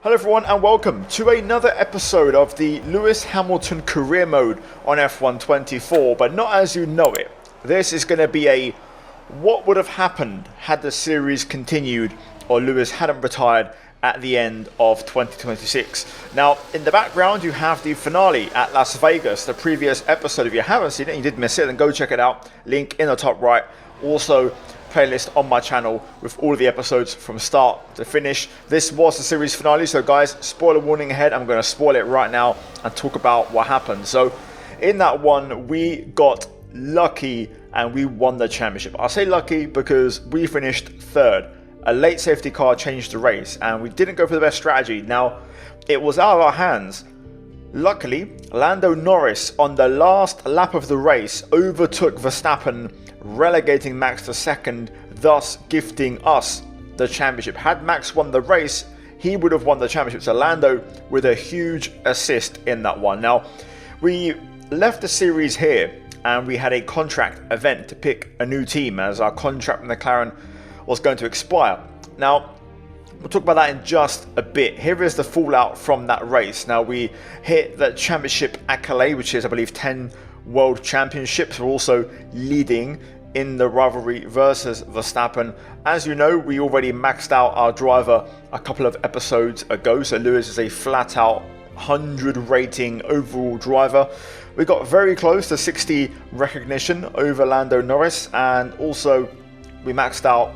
Hello everyone and welcome to another episode of the Lewis Hamilton career mode on F1 24, but not as you know it. This is going to be a what would have happened had the series continued or Lewis hadn't retired at the end of 2026. Now in the background you have the finale at Las Vegas, the previous episode. If you haven't seen it, you did miss it, then go check it out, link in the top right. Also playlist on my channel with all of the episodes from start to finish. This was the series finale, so guys, spoiler warning ahead. I'm going to spoil it right now and talk about what happened. So in that one, we got lucky and we won the championship. I say lucky because we finished third. A late safety car changed the race and we didn't go for the best strategy. Now, it was out of our hands. Luckily, Lando Norris on the last lap of the race overtook Verstappen, relegating Max to second, thus gifting us the championship. Had Max won the race, he would have won the championship. So Lando with a huge assist in that one. Now, we left the series here and we had a contract event to pick a new team as our contract with McLaren was going to expire. Now, we'll talk about that in just a bit. Here is the fallout from that race. Now, we hit the championship accolade, which is, I believe, 10 World Championships. We're also leading in the rivalry versus Verstappen. As you know, we already maxed out our driver a couple of episodes ago, so Lewis is a flat out 100 rating overall driver. We got very close to 60 recognition over Lando Norris, and also we maxed out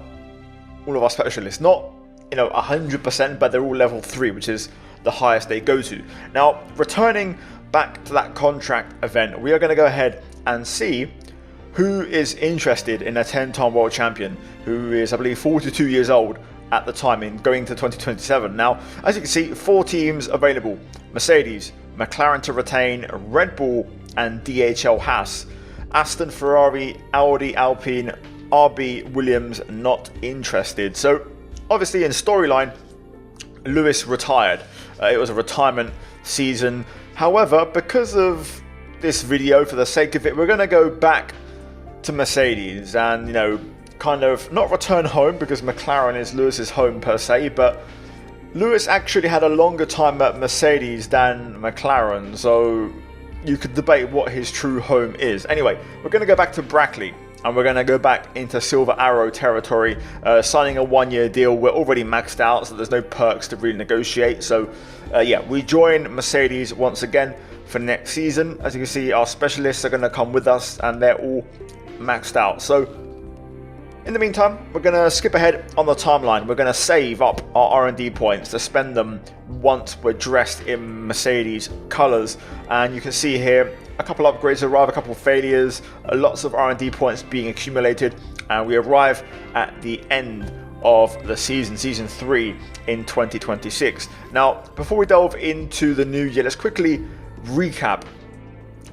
all of our specialists. Not 100%, but they're all level 3, which is the highest they go to. Now, returning back to that contract event, we are going to go ahead and see who is interested in a 10-time world champion, who is, I believe, 42 years old at the time in going to 2027. Now, as you can see, 4 teams available: Mercedes, McLaren to retain, Red Bull and DHL Haas, Aston, Ferrari, Audi, Alpine, RB, Williams not interested. So obviously in storyline, Lewis retired. It was a retirement season. However, because of this video, for the sake of it, we're going to go back to Mercedes and, kind of not return home because McLaren is Lewis's home per se, but Lewis actually had a longer time at Mercedes than McLaren, so you could debate what his true home is. Anyway, we're going to go back to Brackley. And we're going to go back into Silver Arrow territory, signing a 1-year deal. We're already maxed out, so there's no perks to really negotiate. So, yeah, we join Mercedes once again for next season. As you can see, our specialists are going to come with us, and they're all maxed out. So, in the meantime, we're going to skip ahead on the timeline. We're going to save up our R&D points to spend them once we're dressed in Mercedes colours. And you can see here, a couple upgrades arrive, a couple failures, lots of R&D points being accumulated, and we arrive at the end of the season 3 in 2026. Now, before we delve into the new year, let's quickly recap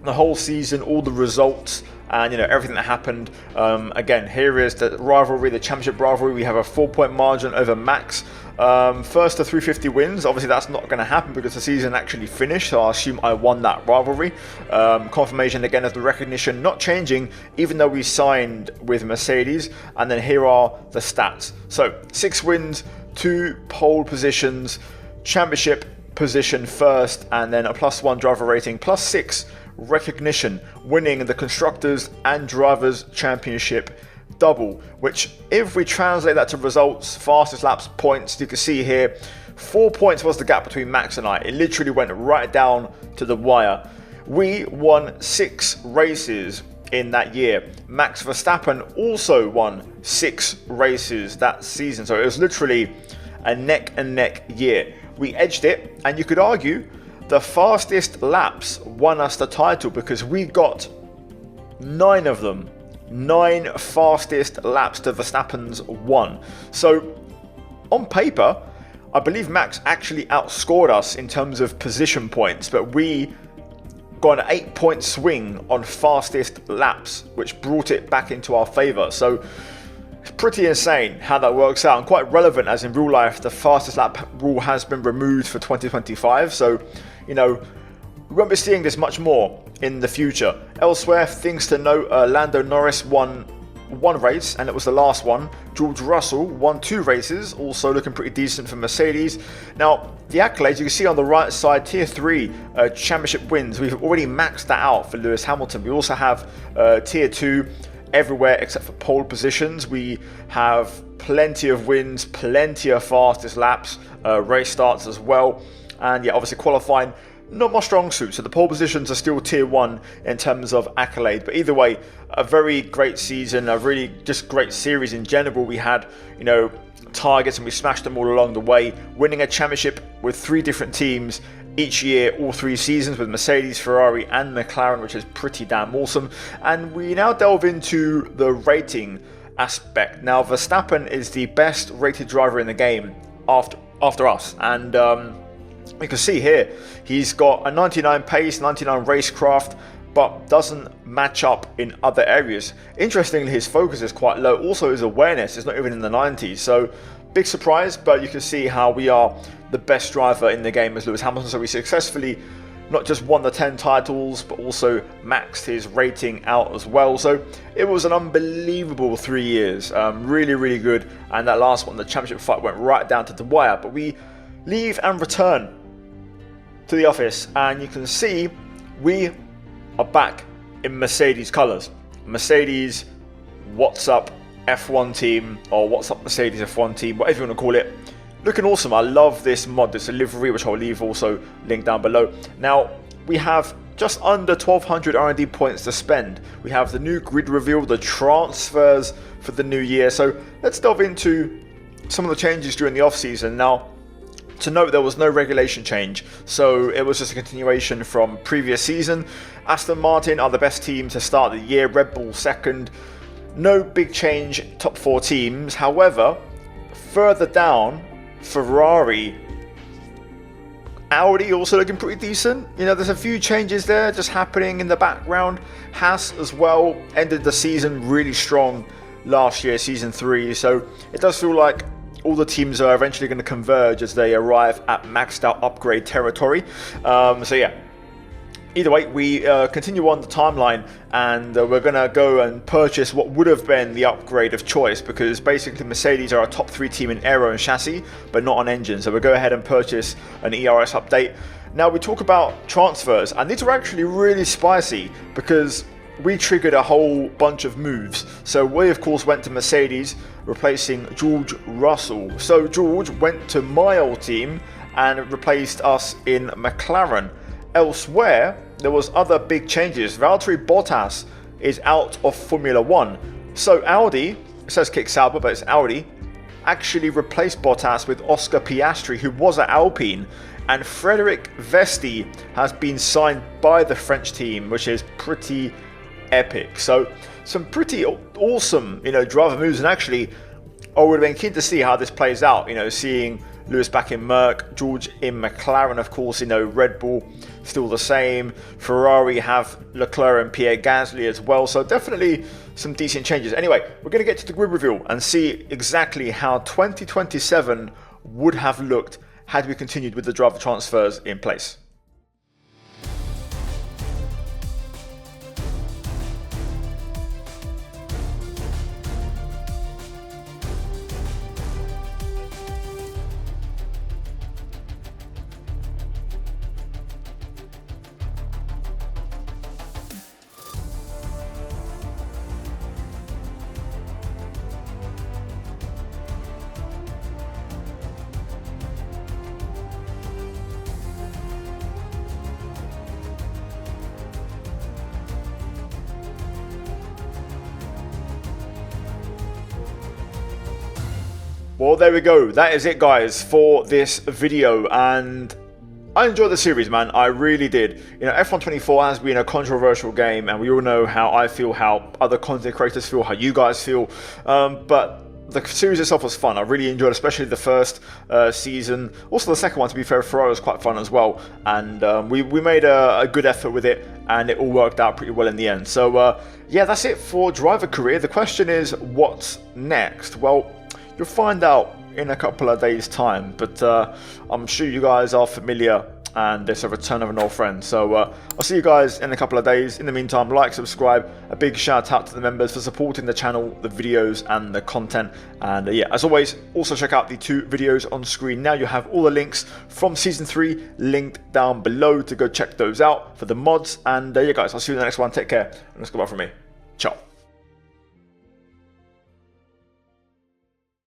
the whole season, all the results, and everything that happened. Again, here is the rivalry, the championship rivalry. We have a 4-point margin over Max. First to 350 wins. Obviously that's not going to happen because the season actually finished, so I assume I won that rivalry. Confirmation again of the recognition not changing even though we signed with Mercedes. And then here are the stats. So 6 wins, 2 pole positions, championship position first, and then a +1 driver rating, +6 recognition, winning the Constructors and Drivers Championship double, which if we translate that to results, fastest laps, points, you can see here 4 points was the gap between Max and I. It literally went right down to the wire. We won 6 races in that year. Max Verstappen also won 6 races that season, so it was literally a neck and neck year. We edged it, and you could argue the fastest laps won us the title because we got 9 of them. 9 fastest laps to Verstappen's 1. So on paper, I believe Max actually outscored us in terms of position points, but we got an 8-point swing on fastest laps, which brought it back into our favour. So it's pretty insane how that works out, and quite relevant as in real life the fastest lap rule has been removed for 2025. So, we won't be seeing this much more in the future. Elsewhere, things to note, Lando Norris won one race, and it was the last one. George Russell won 2 races, also looking pretty decent for Mercedes. Now, the accolades you can see on the right side, Tier 3 championship wins. We've already maxed that out for Lewis Hamilton. We also have Tier 2 everywhere except for pole positions. We have plenty of wins, plenty of fastest laps, race starts as well. And yeah, obviously qualifying, not my strong suit, so the pole positions are still tier 1 in terms of accolade. But either way, a very great season, a really just great series in general. We had, you know, targets and we smashed them all along the way, winning a championship with 3 different teams each year, all 3 seasons, with Mercedes, Ferrari and McLaren, which is pretty damn awesome. And we now delve into the rating aspect. Now, Verstappen is the best rated driver in the game after us, and you can see here he's got a 99 pace, 99 racecraft, but doesn't match up in other areas. Interestingly, his focus is quite low. Also, his awareness is not even in the 90s. So, big surprise, but you can see how we are the best driver in the game as Lewis Hamilton. So we successfully not just won the 10 titles, but also maxed his rating out as well. So it was an unbelievable 3 years. Really, really good. And that last one, the championship fight, went right down to the wire. But we leave and return to the office, and you can see we are back in Mercedes colours. Mercedes, what's up F1 team, or what's up Mercedes F1 team, whatever you want to call it. Looking awesome. I love this mod, this livery, which I'll leave also linked down below. Now, we have just under 1200 R&D points to spend. We have the new grid reveal, the transfers for the new year. So let's delve into some of the changes during the off-season. Now, to note, there was no regulation change, so it was just a continuation from previous season. Aston Martin are the best team to start the year, Red Bull second. No big change, top 4 teams. However, further down, Ferrari, Audi also looking pretty decent. You know, there's a few changes there just happening in the background. Haas as well ended the season really strong last year, season 3. So it does feel like all the teams are eventually going to converge as they arrive at maxed out upgrade territory. So yeah, either way, we continue on the timeline, and we're going to go and purchase what would have been the upgrade of choice, because basically Mercedes are a top 3 team in aero and chassis, but not on engine. So we'll go ahead and purchase an ERS update. Now we talk about transfers, and these are actually really spicy because we triggered a whole bunch of moves. So we of course went to Mercedes, replacing George Russell. So George went to my old team and replaced us in McLaren. Elsewhere, there was other big changes. Valtteri Bottas is out of Formula 1. So Audi, it says Kick Sauber, but it's Audi, actually replaced Bottas with Oscar Piastri, who was at Alpine. And Frederic Vesti has been signed by the French team, which is pretty epic. So some pretty awesome, you know, driver moves. And actually, I would have been keen to see how this plays out, you know, seeing Lewis back in Merc, George in McLaren, of course, you know, Red Bull still the same. Ferrari have Leclerc and Pierre Gasly as well. So definitely some decent changes. Anyway, we're going to get to the grid reveal and see exactly how 2027 would have looked had we continued with the driver transfers in place. Well, there we go. That is it, guys, for this video. And I enjoyed the series, man. I really did. You know, F1 24 has been a controversial game, and we all know how I feel, how other content creators feel, how you guys feel. But the series itself was fun. I really enjoyed, especially the first season. Also, the second one, to be fair, Ferrari was quite fun as well. And we made a good effort with it, and it all worked out pretty well in the end. So, yeah, that's it for driver career. The question is, what's next? Well, you'll find out in a couple of days' time, but I'm sure you guys are familiar and it's a return of an old friend. So I'll see you guys in a couple of days. In the meantime, like, subscribe. A big shout out to the members for supporting the channel, the videos and the content. And yeah, as always, also check out the 2 videos on screen now. You have all the links from season 3 linked down below to go check those out for the mods. And yeah guys, I'll see you in the next one. Take care, and let's go back from me. Ciao.